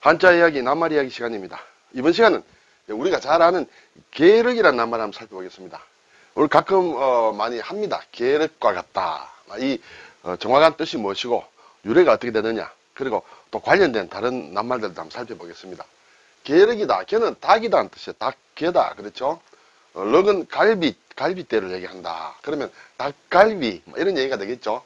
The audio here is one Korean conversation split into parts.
한자 이야기, 낱말 이야기 시간입니다. 이번 시간은 우리가 잘 아는 계륵이라는 낱말을 한번 살펴보겠습니다. 우리 가끔 많이 합니다. 계륵과 같다. 이 정확한 뜻이 무엇이고 유래가 어떻게 되느냐, 그리고 또 관련된 다른 낱말들도 한번 살펴보겠습니다. 계륵이다. 개는 닭이다는 뜻이에요. 닭, 개다. 그렇죠? 럭은 갈비대를 얘기한다. 그러면 닭갈비 이런 얘기가 되겠죠.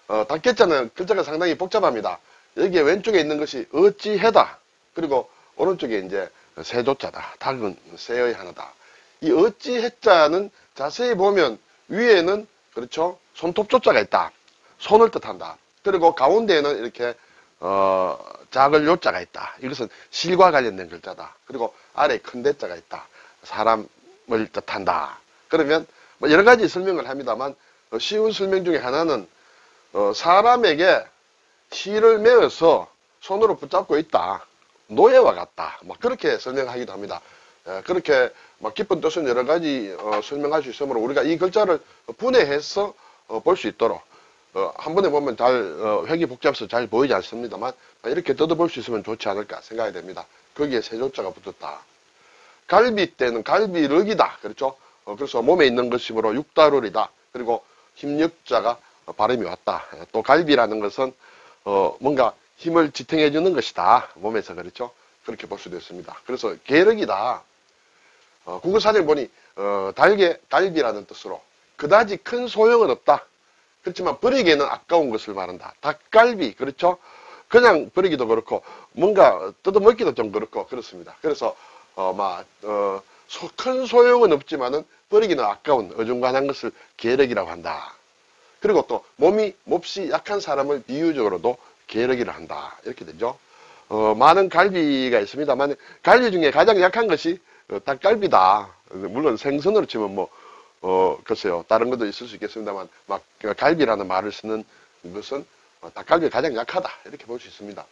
닭개자는 글자가 상당히 복잡합니다. 여기에 왼쪽에 있는 것이 어찌해다. 그리고 오른쪽에 이제 세조자다. 닭은 세의 하나다. 이 어찌해자는 자세히 보면 위에는 그렇죠. 손톱조자가 있다. 손을 뜻한다. 그리고 가운데에는 이렇게 작을 요자가 있다. 이것은 실과 관련된 글자다. 그리고 아래 큰 대자가 있다. 사람을 뜻한다. 그러면 뭐 여러 가지 설명을 합니다만 쉬운 설명 중에 하나는 사람에게 실을 메어서 손으로 붙잡고 있다. 노예와 같다. 막 그렇게 설명하기도 합니다. 그렇게 막 깊은 뜻은 여러 가지 설명할 수 있으므로 우리가 이 글자를 분해해서 볼 수 있도록 한 번에 보면 잘 획이 복잡해서 잘 보이지 않습니다만 이렇게 뜯어볼 수 있으면 좋지 않을까 생각이 됩니다. 거기에 세조자가 붙었다. 갈비 때는 갈비륵이다. 그렇죠? 그래서 몸에 있는 것이므로 육다룰이다. 그리고 힘력자가 발음이 왔다. 또 갈비라는 것은 뭔가 힘을 지탱해 주는 것이다. 몸에서. 그렇죠? 그렇게 볼 수도 있습니다. 그래서 계륵이다. 국어사전에 보니 달게 갈비라는 뜻으로 그다지 큰 소용은 없다. 그렇지만 버리기에는 아까운 것을 말한다. 닭갈비. 그렇죠? 그냥 버리기도 그렇고 뭔가 뜯어먹기도 좀 그렇고 그렇습니다. 그래서 큰 소용은 없지만은 버리기는 아까운 어중간한 것을 계륵이라고 한다. 그리고 또 몹시 약한 사람을 비유적으로도 계륵이라 한다. 이렇게 되죠. 많은 갈비가 있습니다만 갈비 중에 가장 약한 것이 닭갈비다. 물론 생선으로 치면 글쎄요. 다른 것도 있을 수 있겠습니다만 갈비라는 말을 쓰는 것은 닭갈비가 가장 약하다. 이렇게 볼 수 있습니다.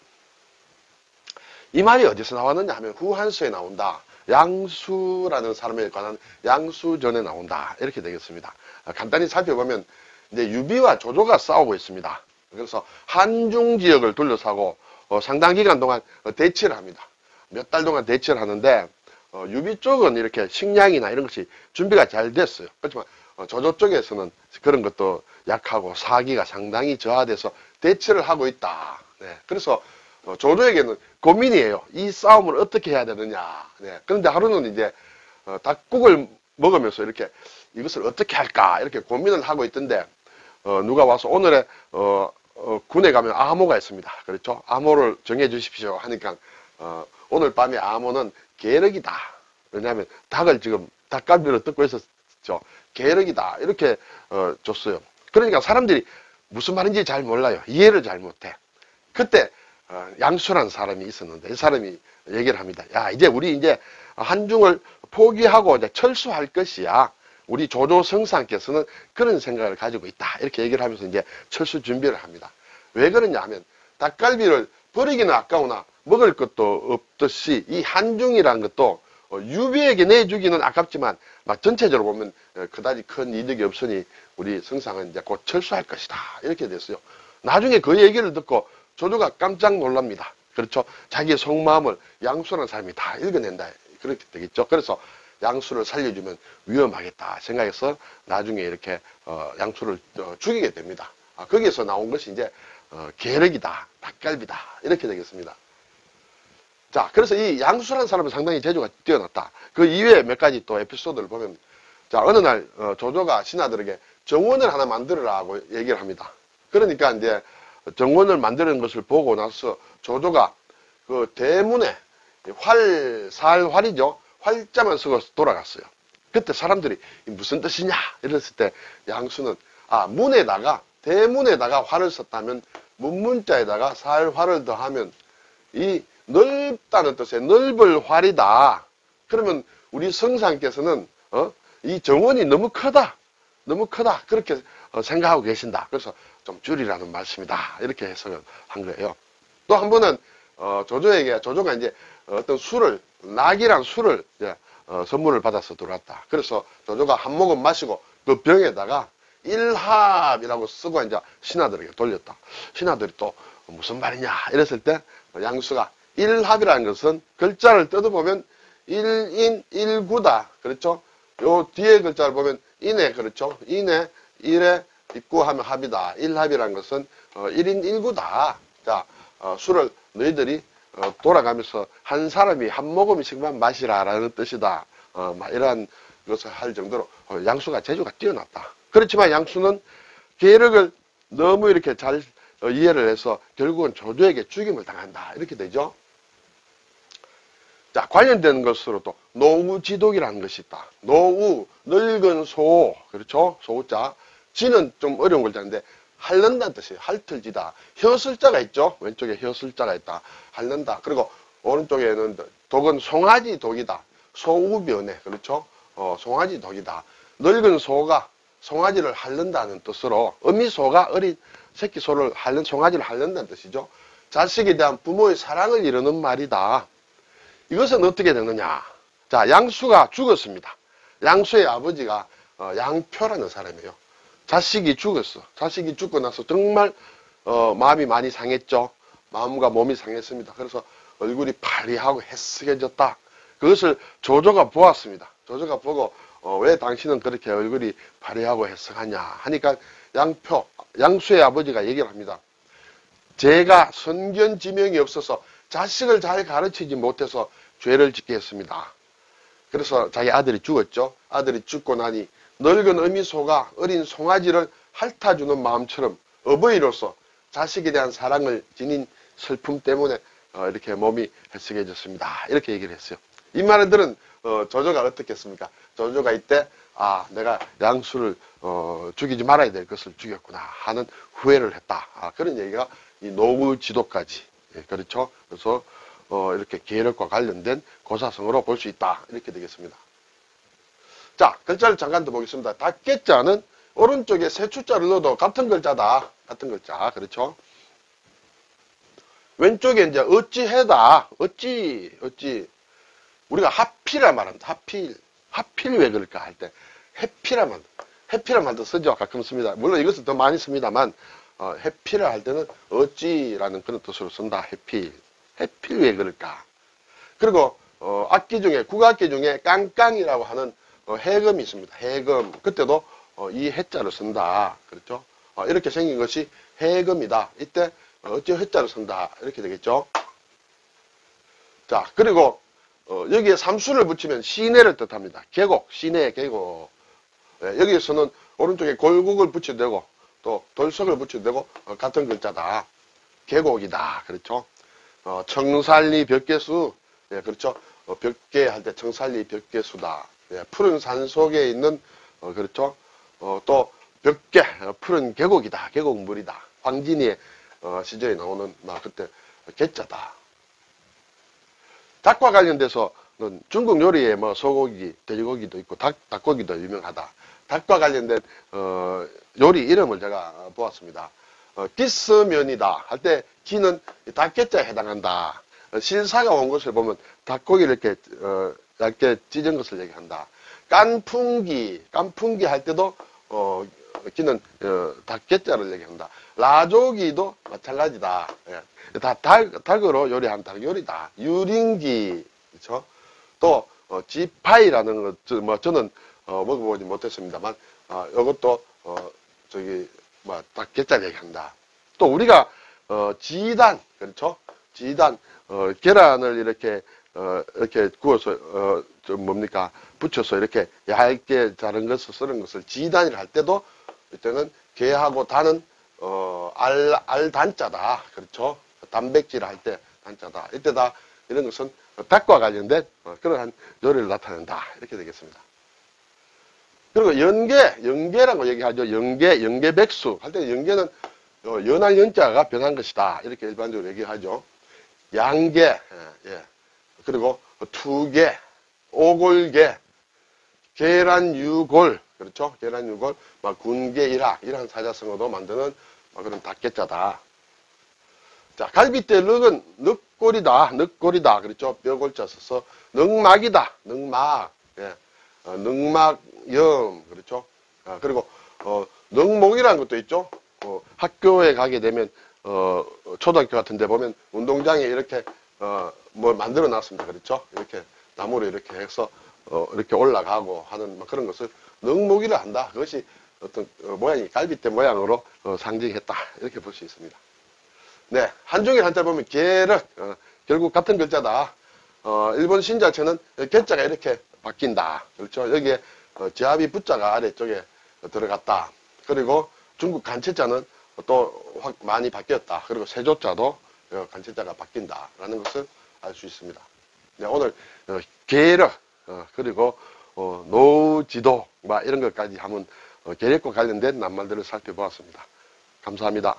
이 말이 어디서 나왔느냐 하면 후한서에 나온다. 양수라는 사람에 관한 양수전에 나온다. 이렇게 되겠습니다. 간단히 살펴보면 이제 유비와 조조가 싸우고 있습니다. 그래서 한중 지역을 둘러싸고 상당 기간 동안 대치를 합니다. 몇 달 동안 대치를 하는데 유비 쪽은 이렇게 식량이나 이런 것이 준비가 잘 됐어요. 그렇지만 조조 쪽에서는 그런 것도 약하고 사기가 상당히 저하돼서 대치를 하고 있다. 네. 그래서 조조에게는 고민이에요. 이 싸움을 어떻게 해야 되느냐. 네. 그런데 하루는 이제 닭국을 먹으면서 이렇게 이것을 어떻게 할까 이렇게 고민을 하고 있던데 누가 와서 오늘의 군에 가면 암호가 있습니다. 그렇죠? 암호를 정해 주십시오 하니까 오늘 밤에 암호는 계륵이다. 왜냐하면 닭을 지금 닭갈비로 뜯고 있었죠. 계륵이다. 이렇게 줬어요. 그러니까 사람들이 무슨 말인지 잘 몰라요. 이해를 잘 못해. 그때 양수라는 사람이 있었는데 이 사람이 얘기를 합니다. 야, 우리 이제 한중을 포기하고 이제 철수할 것이야. 우리 조조 성상께서는 그런 생각을 가지고 있다. 이렇게 얘기를 하면서 이제 철수 준비를 합니다. 왜 그러냐 하면 닭갈비를 버리기는 아까우나 먹을 것도 없듯이 이 한중이라는 것도 유비에게 내주기는 아깝지만 전체적으로 보면 그다지 큰 이득이 없으니 우리 성상은 이제 곧 철수할 것이다. 이렇게 됐어요. 나중에 그 얘기를 듣고 조조가 깜짝 놀랍니다. 그렇죠? 자기의 속마음을 양수라는 사람이 다 읽어낸다. 그렇게 되겠죠. 그래서 양수를 살려주면 위험하겠다 생각해서 나중에 이렇게 양수를 죽이게 됩니다. 거기에서 나온 것이 이제 계륵이다, 닭갈비다 이렇게 되겠습니다. 자, 그래서 이 양수라는 사람은 상당히 재주가 뛰어났다. 그 이외에 몇 가지 또 에피소드를 보면 자, 어느 날 조조가 신하들에게 정원을 하나 만들어라고 얘기를 합니다. 그러니까 이제 정원을 만드는 것을 보고 나서 조조가 그 대문에 살활이죠. 활자만 쓰고 돌아갔어요. 그때 사람들이 무슨 뜻이냐 이랬을 때 양수는 대문에다가 활을 썼다면 문문자에다가 살활을 더하면 이 넓다는 뜻의 넓을 활이다. 그러면 우리 성상께서는 이 정원이 너무 크다 그렇게 생각하고 계신다. 그래서 좀 줄이라는 말씀이다. 이렇게 해석을 한 거예요. 또 한 번은 조조가 이제 어떤 낙이란 술을 선물을 받아서 들어왔다. 그래서 조조가 한 모금 마시고 그 병에다가 일합이라고 쓰고 이제 신하들에게 돌렸다. 신하들이 또 무슨 말이냐 이랬을 때 양수가 일합이라는 것은 글자를 뜯어보면 1인 1구다. 그렇죠? 요 뒤에 글자를 보면 인에, 그렇죠? 인에 1에 입구하면 합이다. 일합이라는 것은 1인 1구다. 자, 술을 너희들이 돌아가면서 한 사람이 한 모금씩만 마시라라는 뜻이다. 이러한 것을 할 정도로 양수가 재주가 뛰어났다. 그렇지만 양수는 계력을 너무 이렇게 잘 이해를 해서 결국은 조조에게 죽임을 당한다. 이렇게 되죠. 자, 관련된 것으로 또 노우지독이라는 것이 있다. 노우, 늙은 소, 그렇죠? 소자. 지는 좀 어려운 글자인데 핥는다는 뜻이에요. 핥을지다. 혀슬자가 있죠. 왼쪽에 혀슬자가 있다. 핥는다. 그리고 오른쪽에는 독은 송아지 독이다. 소우변에, 그렇죠? 송아지 독이다. 늙은 소가 송아지를 핥는다는 뜻으로 어미소가 어린 새끼 소를 송아지를 핥는다는 뜻이죠. 자식에 대한 부모의 사랑을 이루는 말이다. 이것은 어떻게 되느냐. 자, 양수가 죽었습니다. 양수의 아버지가 양표라는 사람이에요. 자식이 죽었어. 자식이 죽고 나서 정말 마음이 많이 상했죠. 마음과 몸이 상했습니다. 그래서 얼굴이 파리하고 헬쓱해졌다. 그것을 조조가 보았습니다. 조조가 보고 왜 당신은 그렇게 얼굴이 파리하고 헬쓱하냐 하니까 양수의 아버지가 얘기를 합니다. 제가 선견지명이 없어서 자식을 잘 가르치지 못해서 죄를 짓게 했습니다. 그래서 자기 아들이 죽었죠. 아들이 죽고 나니 늙은 어미소가 어린 송아지를 핥아주는 마음처럼 어버이로서 자식에 대한 사랑을 지닌 슬픔 때문에 이렇게 몸이 헬쓱해졌습니다. 이렇게 얘기를 했어요. 이 말을 들은 조조가 어떻게 했습니까? 조조가 이때 내가 양수를 죽이지 말아야 될 것을 죽였구나 하는 후회를 했다. 그런 얘기가 이 노우지도까지, 예, 그렇죠? 그래서 이렇게 계력과 관련된 고사성어로 볼 수 있다. 이렇게 되겠습니다. 자, 글자를 잠깐 더 보겠습니다. 닭개자는 오른쪽에 세 추자를 넣어도 같은 글자다. 같은 글자. 그렇죠? 왼쪽에 이제 어찌해다. 어찌. 우리가 하필이라 말합니다. 하필 왜 그럴까 할 때 해피란 말도 쓰죠. 가끔 씁니다. 물론 이것은 더 많이 씁니다만 해피를 할 때는 어찌라는 그런 뜻으로 쓴다. 해필 왜 그럴까. 그리고 악기 중에 국악기 중에 깡깡이라고 하는 해금이 있습니다. 해금. 그때도 이 해자를 쓴다. 그렇죠? 이렇게 생긴 것이 해금이다. 이때 어찌 해자를 쓴다. 이렇게 되겠죠. 자, 그리고 여기에 삼수를 붙이면 시내를 뜻합니다. 계곡, 시내 계곡. 여기에서는 오른쪽에 골국을 붙여도 되고 또 돌석을 붙여도 되고 같은 글자다. 계곡이다. 그렇죠? 청살리 벽계수. 예, 그렇죠? 벽계 할 때 청살리 벽계수다. 예, 푸른 산 속에 있는 그렇죠? 또 벽계 푸른 계곡이다. 계곡물이다. 황진이의 시절에 나오는 그때 개자다. 닭과 관련돼서는 중국 요리에 소고기, 돼지고기도 있고 닭고기도 유명하다. 닭과 관련된 요리 이름을 제가 보았습니다. 기스면이다 할 때 기는 닭개자에 해당한다. 실사가 온 것을 보면 닭고기를 이렇게 얇게 찢은 것을 얘기한다. 깐풍기 할 때도 기는 닭개자를 얘기한다. 라조기도 마찬가지다. 예. 다 닭으로 요리한 닭요리다. 유린기, 그렇죠? 또 지파이라는 것, 저는 먹어보지 못했습니다만 이것도 닭개자 얘기한다. 또 우리가 지단, 그렇죠? 지단, 계란을 이렇게 구워서 붙여서 이렇게 얇게 자른 것을 쓰는 것을 지단이라 할 때도 이때는 게하고 단은 알단자다. 그렇죠? 단백질 할 때 단자다. 이때 다 이런 것은 닭과 관련된 그러한 요리를 나타낸다. 이렇게 되겠습니다. 그리고 연계라고 얘기하죠. 연계백수 할 때 연계는 연할 연자가 변한 것이다. 이렇게 일반적으로 얘기하죠. 양계, 예. 그리고 투계, 오골계, 계란유골, 그렇죠? 계란유골, 군계일학, 이러한 사자성어도 만드는 그런 닭개자다. 자, 갈빗대 늑은 늑골이다. 그렇죠? 뼈골자 써서 늑막이다. 늑막, 예. 늑막염, 그렇죠? 그리고 늑목이라는 것도 있죠. 학교에 가게 되면 초등학교 같은 데 보면 운동장에 이렇게 뭘 만들어 놨습니다. 그렇죠? 이렇게 나무로 이렇게 해서 이렇게 올라가고 하는 뭐 그런 것을 능무기를 한다. 그것이 어떤 모양이 갈빗대 모양으로 상징했다. 이렇게 볼 수 있습니다. 네, 한중일 한자 보면 계륵 결국 같은 글자다. 일본 신자체는 개자가 이렇게 바뀐다. 그렇죠? 여기에 제압이 부자가 아래쪽에 들어갔다. 그리고 중국 간체자는 또 많이 바뀌었다. 그리고 세조자도 간체자가 바뀐다라는 것을 알 수 있습니다. 네, 오늘 계륵 그리고 노지도 이런 것까지 한번 계륵과 관련된 낱말들을 살펴보았습니다. 감사합니다.